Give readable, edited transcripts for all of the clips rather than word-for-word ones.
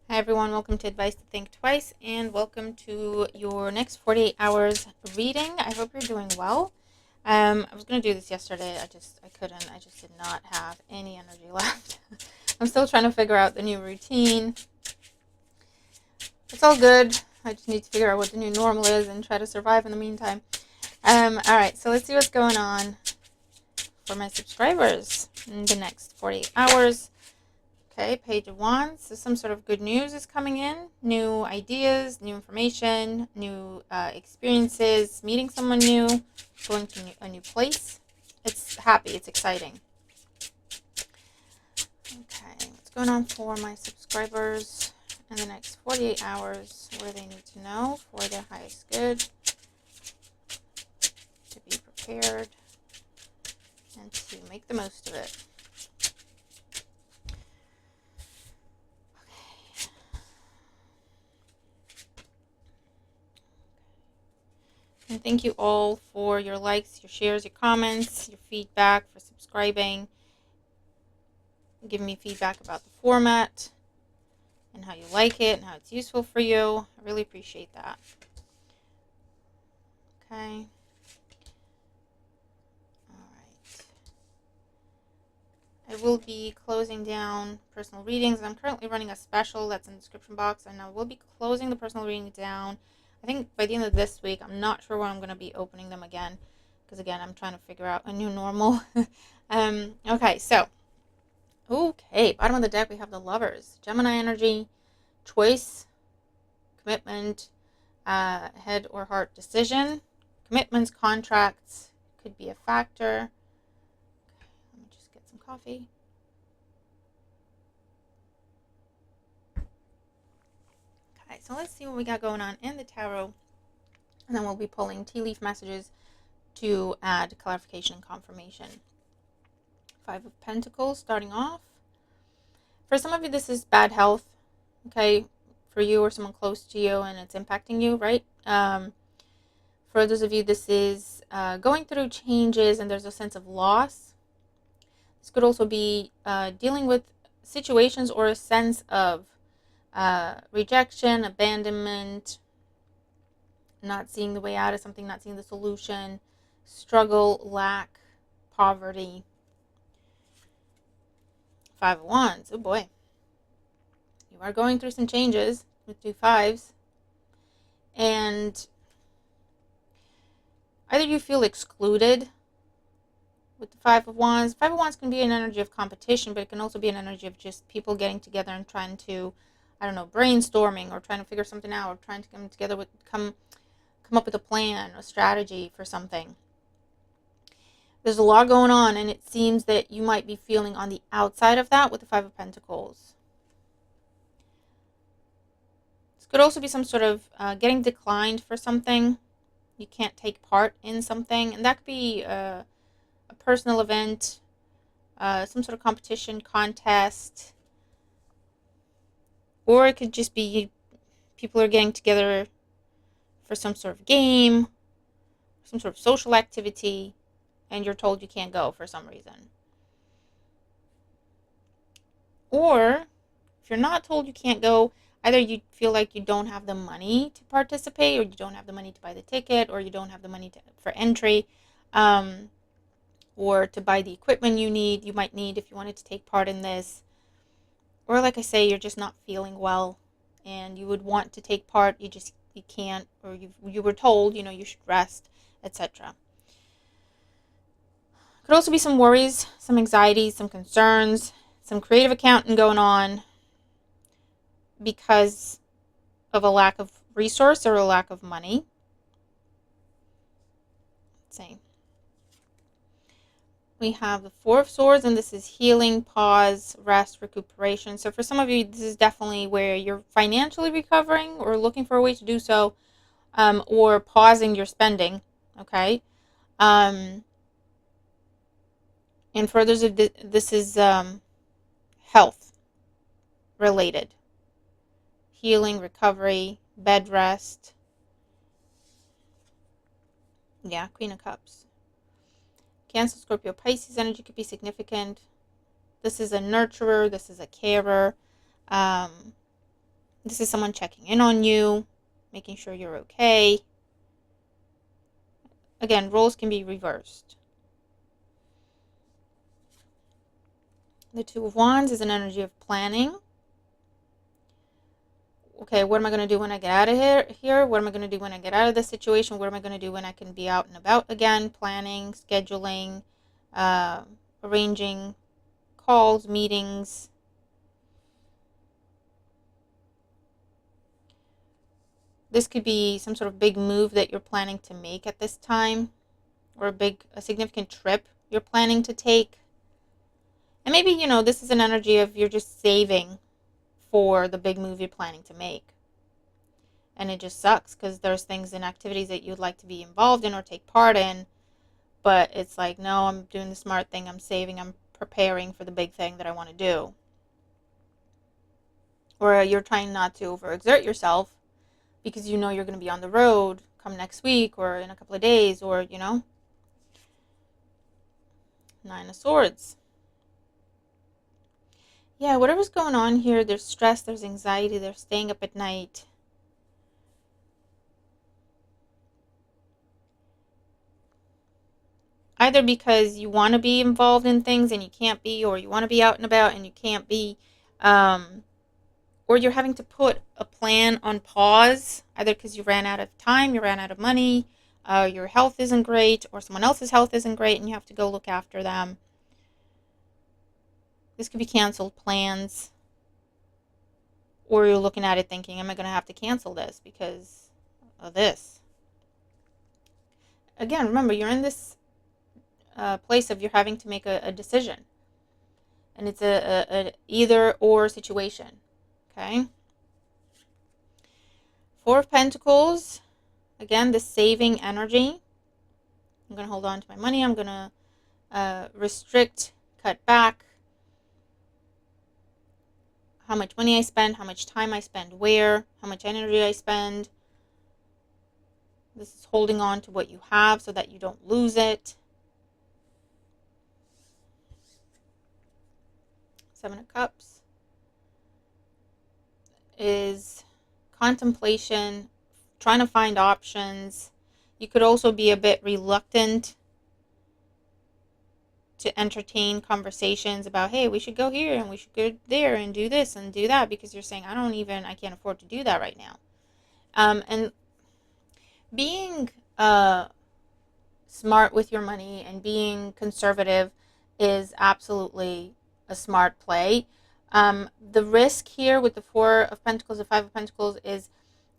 Hi everyone, welcome to Advice to Think Twice, and welcome to your next 48 hours reading. I hope you're doing well. I was going to do this yesterday, I couldn't, I just did not have any energy left. I'm still trying to figure out the new routine. It's all good, I just need to figure out what the new normal is and try to survive in the meantime. Alright, so let's see what's going on for my subscribers in the next 48 hours. Okay, Page of Wands. So some sort of good news is coming in. New ideas, new information, new experiences, meeting someone new, going to a new place. It's happy. It's exciting. Okay, what's going on for my subscribers in the next 48 hours? What do they need to know for their highest good? To be prepared and to make the most of it. And thank you all for your likes, your shares, your comments, your feedback, for subscribing, giving me feedback about the format and how you like it and how it's useful for you. I really appreciate that. Okay. All right. I will be closing down personal readings. I'm currently running a special that's in the description box, and I will be closing the personal reading down, I think, by the end of this week. I'm not sure when I'm going to be opening them again, because again, I'm trying to figure out a new normal. Okay, so bottom of the deck we have the Lovers. Gemini energy, choice, commitment, head or heart decision. Commitments, contracts could be a factor. Let me just get some coffee. Okay, so let's see what we got going on in the tarot, and then we'll be pulling tea leaf messages to add clarification and confirmation. Five of Pentacles starting off. For some of you, this is bad health, okay, for you or someone close to you, and it's impacting you, right? For those of you, this is going through changes and there's a sense of loss. This could also be dealing with situations or a sense of rejection, abandonment, not seeing the way out of something, not seeing the solution, struggle, lack, poverty. Five of Wands. Oh boy. You are going through some changes with two fives. And either you feel excluded with the Five of Wands. Five of Wands can be an energy of competition, but it can also be an energy of just people getting together and trying to, I don't know, brainstorming or trying to figure something out, or trying to come together with come up with a plan, a strategy for something. There's a lot going on, and it seems that you might be feeling on the outside of that with the Five of Pentacles. This could also be some sort of getting declined for something. You can't take part in something, and that could be a personal event, some sort of competition, contest, or it could just be people are getting together for some sort of game, some sort of social activity, and you're told you can't go for some reason. Or if you're not told you can't go, either you feel like you don't have the money to participate, or you don't have the money to buy the ticket, or you don't have the money for entry, or to buy the equipment you might need if you wanted to take part in this. Or like I say, you're just not feeling well and you would want to take part, you can't, or you were told, you should rest, etc. Could also be some worries, some anxieties, some concerns, some creative accounting going on because of a lack of resource or a lack of money. Let's see. We have the Four of Swords, and this is healing, pause, rest, recuperation. So for some of you, this is definitely where you're financially recovering or looking for a way to do so, or pausing your spending, okay? And for others, this is health related. Healing, recovery, bed rest. Yeah, Queen of Cups. Cancer, Scorpio, Pisces energy could be significant. This is a nurturer. This is a carer. This is someone checking in on you, making sure you're okay. Again, roles can be reversed. The Two of Wands is an energy of planning. Okay, what am I going to do when I get out of here? What am I going to do when I get out of this situation? What am I going to do when I can be out and about again? Planning, scheduling, arranging calls, meetings. This could be some sort of big move that you're planning to make at this time, or a significant trip you're planning to take. And maybe, this is an energy of you're just saving for the big move you're planning to make. And it just sucks because there's things and activities that you'd like to be involved in or take part in, but it's like, no, I'm doing the smart thing, I'm saving, I'm preparing for the big thing that I want to do. Or you're trying not to overexert yourself because you're going to be on the road come next week or in a couple of days, or, Nine of Swords. Yeah, whatever's going on here, there's stress, there's anxiety, they're staying up at night. Either because you want to be involved in things and you can't be, or you want to be out and about and you can't be, or you're having to put a plan on pause, either because you ran out of time, you ran out of money, your health isn't great, or someone else's health isn't great and you have to go look after them. This could be canceled plans, or you're looking at it thinking, am I going to have to cancel this because of this? Again, remember, you're in this place of you're having to make a decision. And it's a either or situation. Okay? Four of Pentacles. Again, the saving energy. I'm going to hold on to my money. I'm going to restrict, cut back how much money I spend, how much time I spend where, how much energy I spend. This is holding on to what you have so that you don't lose it. Seven of Cups is contemplation, trying to find options. You could also be a bit reluctant to entertain conversations about, hey, we should go here and we should go there and do this and do that, because you're saying, I can't afford to do that right now. And being smart with your money and being conservative is absolutely a smart play. The risk here with the Four of Pentacles, the Five of Pentacles, is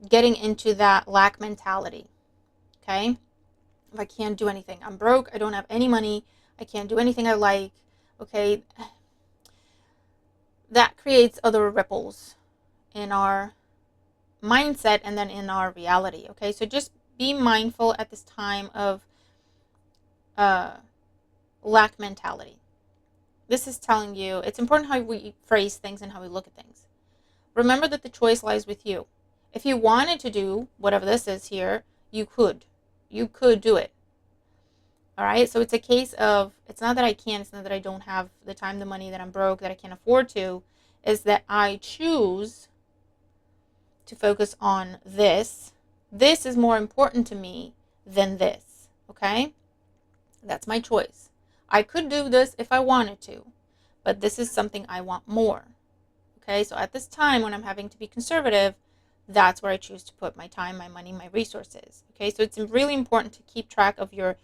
getting into that lack mentality. Okay? If I can't do anything, I'm broke, I don't have any money, I can't do anything I like. Okay? That creates other ripples in our mindset and then in our reality. Okay? So just be mindful at this time of lack mentality. This is telling you it's important how we phrase things and how we look at things. Remember that the choice lies with you. If you wanted to do whatever this is here, you could. You could do it. All right? So it's a case of, it's not that I can't, it's not that I don't have the time, the money, that I'm broke, that I can't afford to. Is that I choose to focus on this. This is more important to me than this. Okay? That's my choice. I could do this if I wanted to, but this is something I want more. Okay, so at this time when I'm having to be conservative, that's where I choose to put my time, my money, my resources. Okay, so it's really important to keep track of your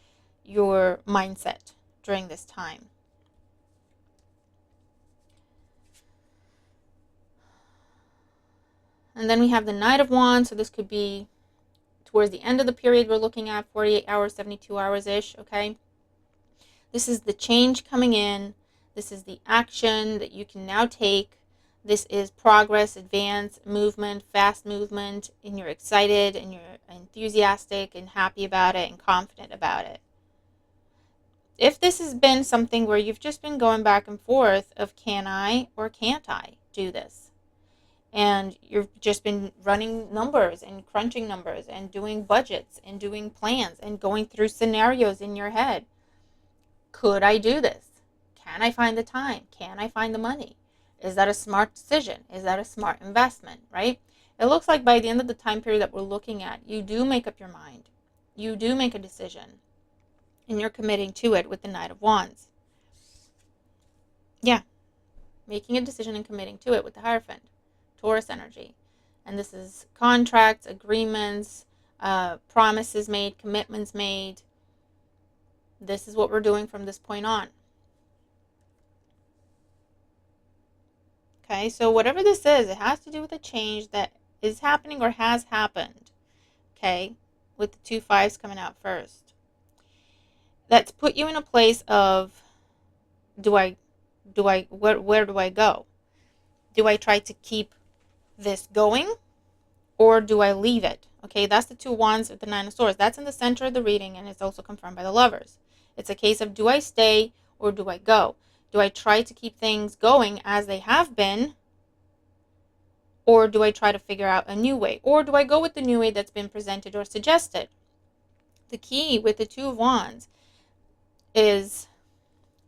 mindset during this time. And then we have the Knight of Wands, so this could be towards the end of the period we're looking at, 48 hours, 72 hours-ish, okay? This is the change coming in. This is the action that you can now take. This is progress, advance, movement, fast movement, and you're excited and you're enthusiastic and happy about it and confident about it. If this has been something where you've just been going back and forth of can I or can't I do this, and you've just been running numbers and crunching numbers and doing budgets and doing plans and going through scenarios in your head, could I do this? Can I find the time? Can I find the money? Is that a smart decision? Is that a smart investment, right? It looks like by the end of the time period that we're looking at, you do make up your mind. You do make a decision. And you're committing to it with the Knight of Wands. Yeah. Making a decision and committing to it with the Hierophant. Taurus energy. And this is contracts, agreements, promises made, commitments made. This is what we're doing from this point on. Okay, so whatever this is, it has to do with a change that is happening or has happened. Okay, with the 2 5s coming out first. That's put you in a place of, where do I go? Do I try to keep this going, or do I leave it? Okay, that's the 2 Wands with the 9 of Swords. That's in the center of the reading, and it's also confirmed by the Lovers. It's a case of, do I stay or do I go? Do I try to keep things going as they have been, or do I try to figure out a new way? Or do I go with the new way that's been presented or suggested? The key with the 2 of Wands is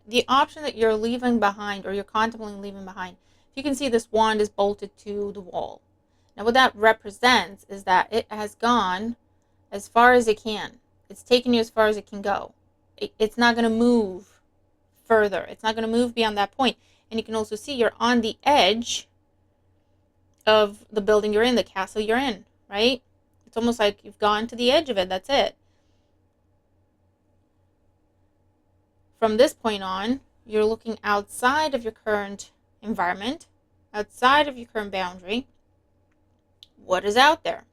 the option that you're leaving behind, or you're contemplating leaving behind. If you can see, this wand is bolted to the wall. Now what that represents is that it has gone as far as it can. It's taken you as far as it can go. It's not going to move further. It's not going to move beyond that point. And you can also see you're on the edge of the building you're in, the castle you're in, right? It's almost like you've gone to the edge of it. That's it. From this point on, you're looking outside of your current environment, outside of your current boundary. What is out there?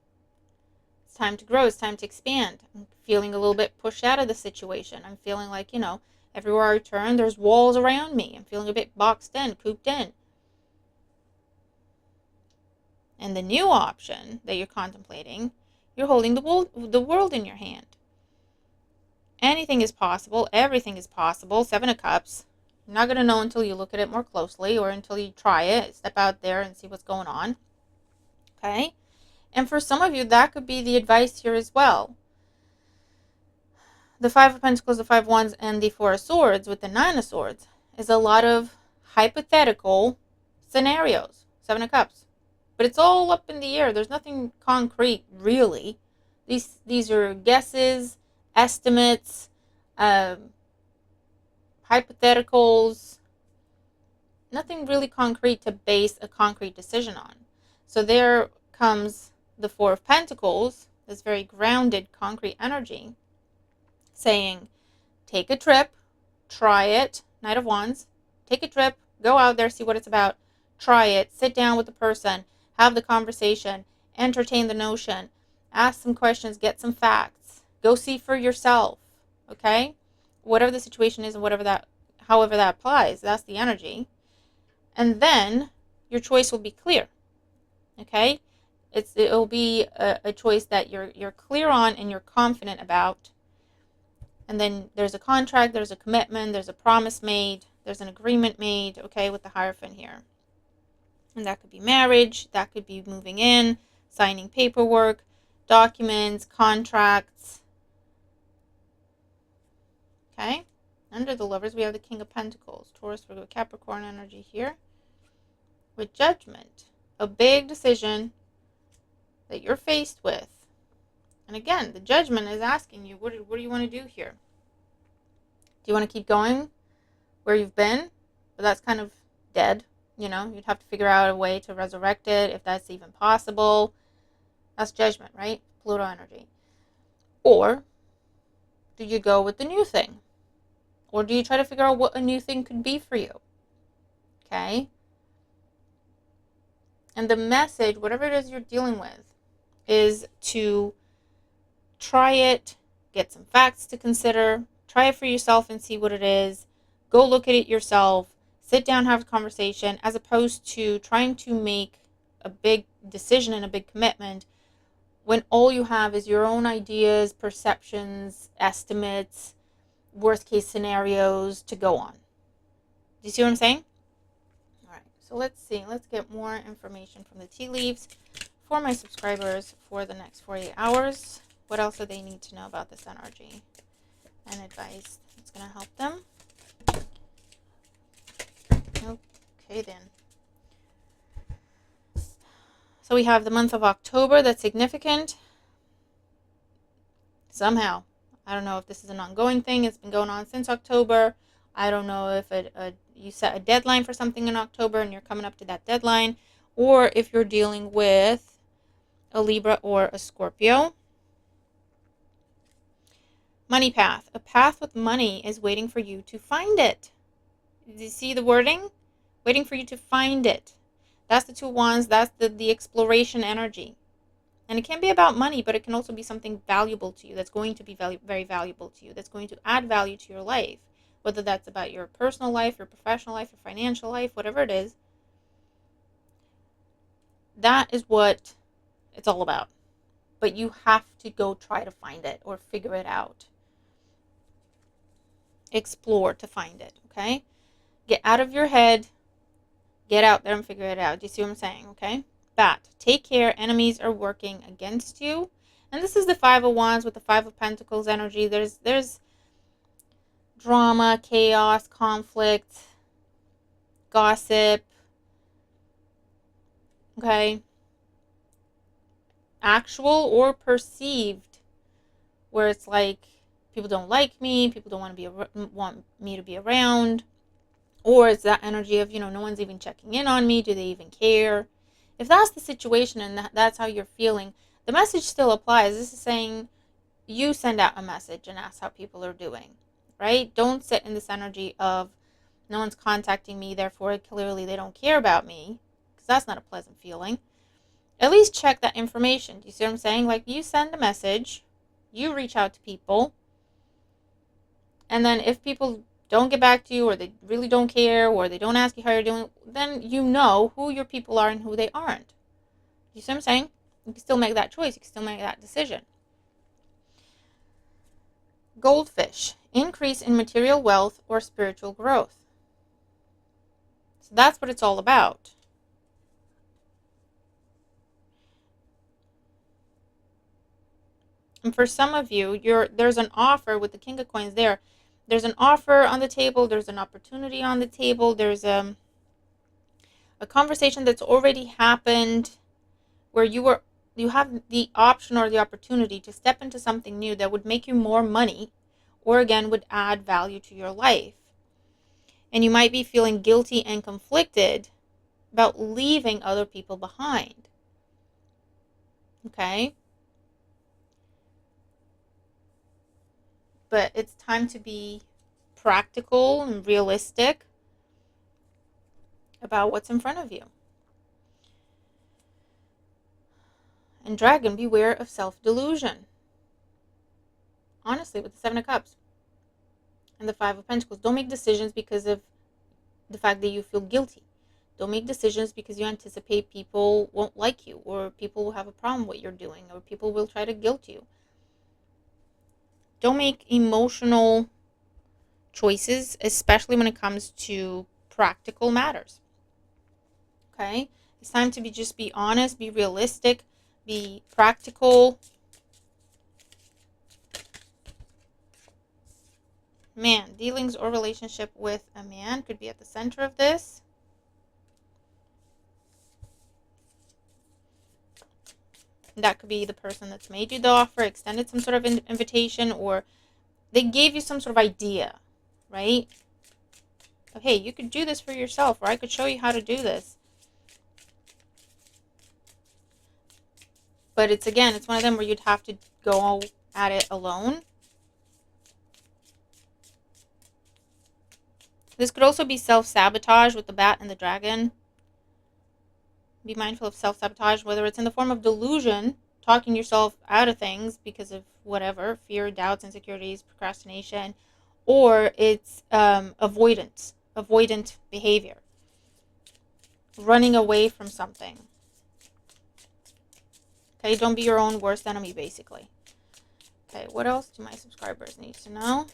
It's time to grow. It's time to expand. I'm feeling a little bit pushed out of the situation. I'm feeling like, everywhere I turn, there's walls around me. I'm feeling a bit boxed in, cooped in. And the new option that you're contemplating, you're holding the world in your hand. Anything is possible. Everything is possible. 7 of Cups. You're not going to know until you look at it more closely, or until you try it. Step out there and see what's going on. Okay? And for some of you, that could be the advice here as well. The 5 of Pentacles, the 5 of Wands, and the 4 of Swords with the 9 of Swords is a lot of hypothetical scenarios. 7 of Cups. But it's all up in the air. There's nothing concrete, really. These are guesses, estimates, hypotheticals. Nothing really concrete to base a concrete decision on. So there comes the 4 of Pentacles, this very grounded, concrete energy, saying, take a trip, try it, Knight of Wands, take a trip, go out there, see what it's about, try it, sit down with the person, have the conversation, entertain the notion, ask some questions, get some facts, go see for yourself, okay? Whatever the situation is, and however that applies, that's the energy. And then your choice will be clear, okay? It'll be a choice that you're clear on and you're confident about. And then there's a contract, there's a commitment, there's a promise made, there's an agreement made, okay, with the Hierophant here. And that could be marriage, that could be moving in, signing paperwork, documents, contracts. Okay? Under the Lovers, we have the King of Pentacles, Taurus, Virgo, Capricorn energy here. With Judgment, a big decision that you're faced with. And again, the Judgment is asking you, what do you want to do here? Do you want to keep going where you've been? But that's kind of dead. You'd have to figure out a way to resurrect it, if that's even possible. That's Judgment, right? Pluto energy. Or do you go with the new thing? Or do you try to figure out what a new thing could be for you? Okay? And the message, whatever it is you're dealing with, is to try it, get some facts to consider, try it for yourself and see what it is, go look at it yourself, sit down, have a conversation, as opposed to trying to make a big decision and a big commitment when all you have is your own ideas, perceptions, estimates, worst case scenarios to go on. Do you see what I'm saying? All right, so let's see. Let's get more information from the tea leaves for my subscribers for the next 48 hours. What else do they need to know about this energy and advice that's going to help them? Okay, then. So we have the month of October that's significant. Somehow. I don't know if this is an ongoing thing. It's been going on since October. I don't know if you set a deadline for something in October and you're coming up to that deadline, or if you're dealing with a Libra or a Scorpio. Money path. A path with money is waiting for you to find it. Do you see the wording? Waiting for you to find it. That's the 2 wands. That's the exploration energy. And it can be about money, but it can also be something valuable to you, that's going to be very valuable to you, that's going to add value to your life, whether that's about your personal life, your professional life, your financial life, whatever it is. That is what it's all about. But you have to go try to find it or figure it out. Explore to find it, okay? Get out of your head. Get out there and figure it out. Do you see what I'm saying, okay? Bat, take care. Enemies are working against you. And this is the 5 of Wands with the 5 of Pentacles energy. There's drama, chaos, conflict, gossip, okay? Actual or perceived, where it's like people don't like me, people don't want me to be around, or it's that energy of, no one's even checking in on me. Do they even care? If that's the situation and that's how you're feeling, the message still applies. This is saying you send out a message and ask how people are doing, right? Don't sit in this energy of no one's contacting me, therefore clearly they don't care about me, because that's not a pleasant feeling. At least check that information. Do you see what I'm saying? Like, you send a message, you reach out to people, and then if people don't get back to you, or they really don't care, or they don't ask you how you're doing, then you know who your people are and who they aren't. You see what I'm saying? You can still make that choice. You can still make that decision. Goldfish. Increase in material wealth or spiritual growth. So that's what it's all about. And for some of you, there's an offer with the King of Coins there. There's an offer on the table. There's an opportunity on the table. There's a conversation that's already happened where you have the option or the opportunity to step into something new that would make you more money, or again would add value to your life. And you might be feeling guilty and conflicted about leaving other people behind. Okay? But it's time to be practical and realistic about what's in front of you. And Dragon, beware of self-delusion. Honestly, with the 7 of Cups and the 5 of Pentacles, don't make decisions because of the fact that you feel guilty. Don't make decisions because you anticipate people won't like you, or people will have a problem with what you're doing, or people will try to guilt you. Don't make emotional choices, especially when it comes to practical matters. Okay? It's time to just be honest, be realistic, be practical. Man, dealings or relationship with a man could be at the center of this. That could be the person that's made you the offer, extended some sort of invitation, or they gave you some sort of idea, right? Of, hey, you could do this for yourself, or I could show you how to do this. But it's one of them where you'd have to go at it alone. This could also be self-sabotage with the bat and the dragon. Be mindful of self-sabotage, whether it's in the form of delusion, talking yourself out of things because of whatever, fear, doubts, insecurities, procrastination, or it's avoidant behavior, running away from something. Okay, don't be your own worst enemy, basically. Okay, what else do my subscribers need to know?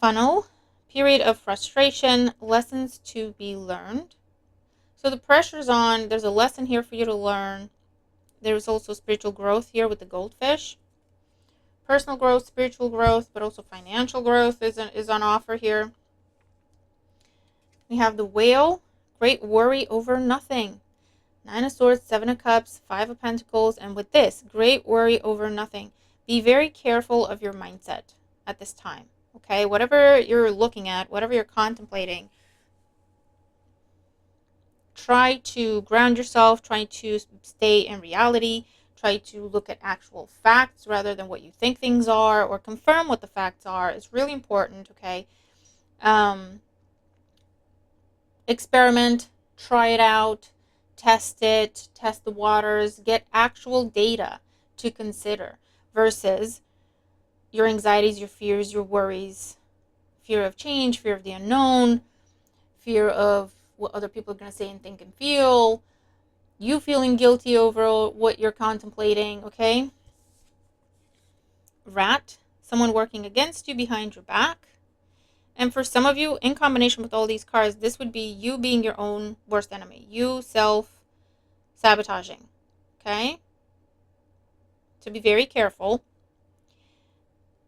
Funnel, period of frustration, lessons to be learned. So the pressure's on. There's a lesson here for you to learn. There's also spiritual growth here with the goldfish. personal growth, spiritual growth, but also financial growth is on offer here. We have the Whale, great worry over nothing. 9 of Swords, 7 of Cups, 5 of Pentacles, and with this, great worry over nothing. Be very careful of your mindset at this time, okay? Whatever you're looking at, whatever you're contemplating, try to ground yourself, try to stay in reality, try to look at actual facts rather than what you think things are, or confirm what the facts are. It's really important, okay? Experiment, try it out, test it, test the waters, get actual data to consider versus your anxieties, your fears, your worries, fear of change, fear of the unknown, fear of what other people are going to say and think and feel, you feeling guilty over what you're contemplating, okay? Rat, someone working against you behind your back. And for some of you, in combination with all these cards, this would be you being your own worst enemy. You self-sabotaging, okay? So be very careful.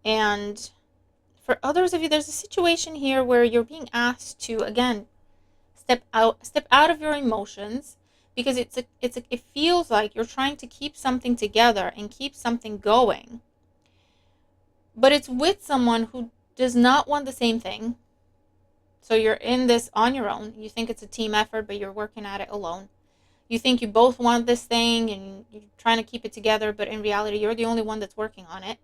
And for others of you, there's a situation here where you're being asked to, again, step out of your emotions, because it feels like you're trying to keep something together and keep something going. But it's with someone who does not want the same thing. So you're in this on your own. You think it's a team effort, but you're working at it alone. You think you both want this thing and you're trying to keep it together, but in reality, you're the only one that's working on it.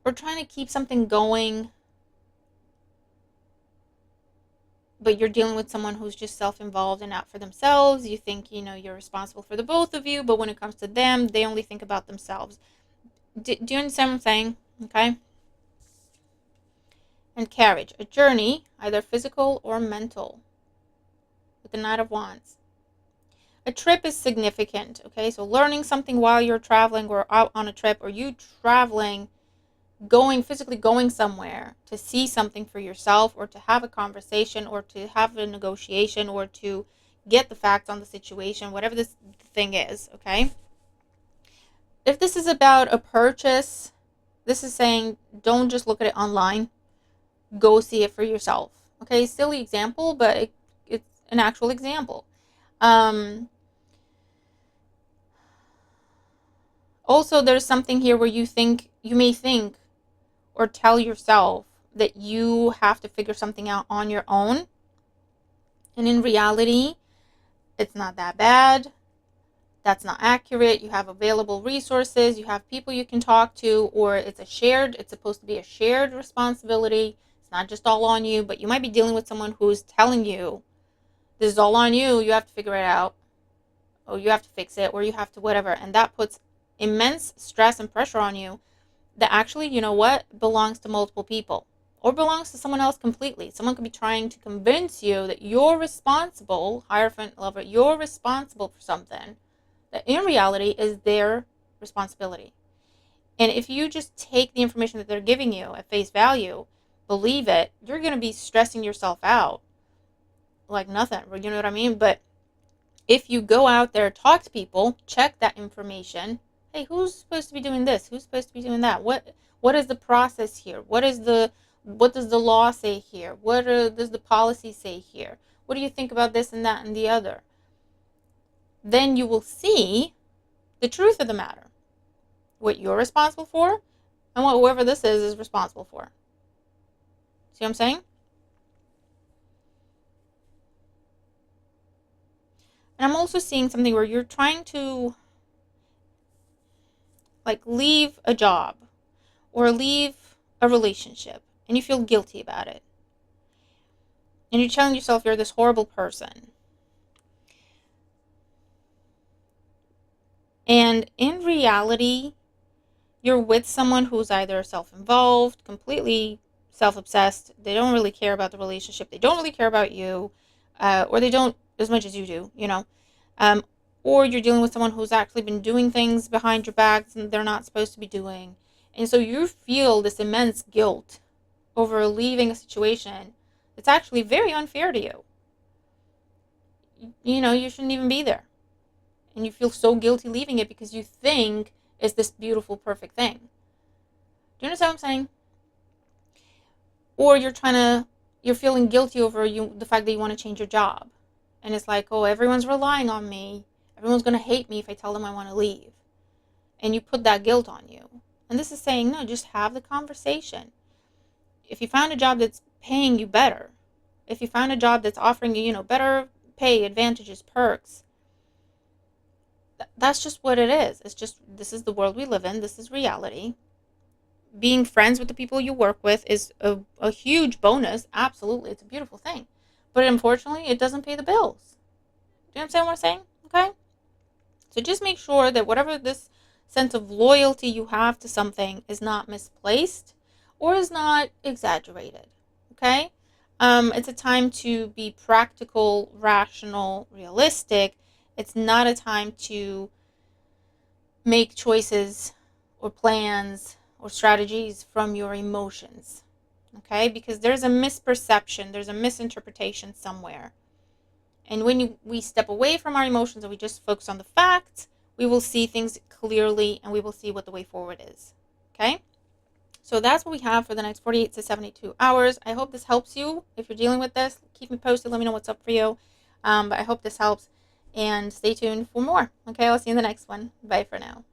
Or trying to keep something going, but you're dealing with someone who's just self-involved and out for themselves. You think, you're responsible for the both of you, but when it comes to them, they only think about themselves. Do you understand what I'm saying? Okay? And Carriage, a journey, either physical or mental, with the Knight of Wands. A trip is significant, okay? So learning something while you're traveling or out on a trip, or you traveling, physically going somewhere to see something for yourself, or to have a conversation, or to have a negotiation, or to get the facts on the situation, whatever this thing is, okay? If this is about a purchase, this is saying don't just look at it online. Go see it for yourself. Okay, silly example, but it's an actual example. Also, there's something here where you may think or tell yourself that you have to figure something out on your own. And in reality, it's not that bad. That's not accurate. You have available resources. You have people you can talk to, or it's supposed to be a shared responsibility. It's not just all on you, but you might be dealing with someone who's telling you, this is all on you. You have to figure it out, or you have to fix it, or you have to whatever. And that puts immense stress and pressure on you that actually, belongs to multiple people, or belongs to someone else completely. Someone could be trying to convince you that you're responsible, Hierophant lover, you're responsible for something that in reality is their responsibility. And if you just take the information that they're giving you at face value, believe it, you're going to be stressing yourself out like nothing. You know what I mean? But if you go out there, talk to people, check that information. Hey, who's supposed to be doing this? Who's supposed to be doing that? What is the process here? What does the law say here? What does the policy say here? What do you think about this and that and the other? Then you will see the truth of the matter. What you're responsible for and what whoever this is responsible for. See what I'm saying? And I'm also seeing something where you're trying to leave a job or leave a relationship and you feel guilty about it. And you're telling yourself you're this horrible person. And in reality, you're with someone who's either self-involved, completely self-obsessed. They don't really care about the relationship. They don't really care about you, or they don't as much as you do, or you're dealing with someone who's actually been doing things behind your backs and they're not supposed to be doing. And so you feel this immense guilt over leaving a situation that's actually very unfair to you. You shouldn't even be there. and you feel so guilty leaving it because you think it's this beautiful, perfect thing. Do you understand what I'm saying? Or you're feeling guilty over the fact that you want to change your job. And it's like, oh, everyone's relying on me. Everyone's going to hate me if I tell them I want to leave. And you put that guilt on you. And this is saying, no, just have the conversation. If you found a job that's paying you better, if you found a job that's offering you, better pay, advantages, perks, that's just what it is. It's just, this is the world we live in. This is reality. Being friends with the people you work with is a huge bonus. Absolutely. It's a beautiful thing. But unfortunately, it doesn't pay the bills. Do you understand what I'm saying? Okay? So just make sure that whatever this sense of loyalty you have to something is not misplaced or is not exaggerated. Okay? It's a time to be practical, rational, realistic. It's not a time to make choices or plans or strategies from your emotions. Okay? Because there's a misperception, there's a misinterpretation somewhere. And when we step away from our emotions and we just focus on the facts, we will see things clearly and we will see what the way forward is. Okay? So that's what we have for the next 48 to 72 hours. I hope this helps you. If you're dealing with this, keep me posted. Let me know what's up for you. But I hope this helps. And stay tuned for more. Okay, I'll see you in the next one. Bye for now.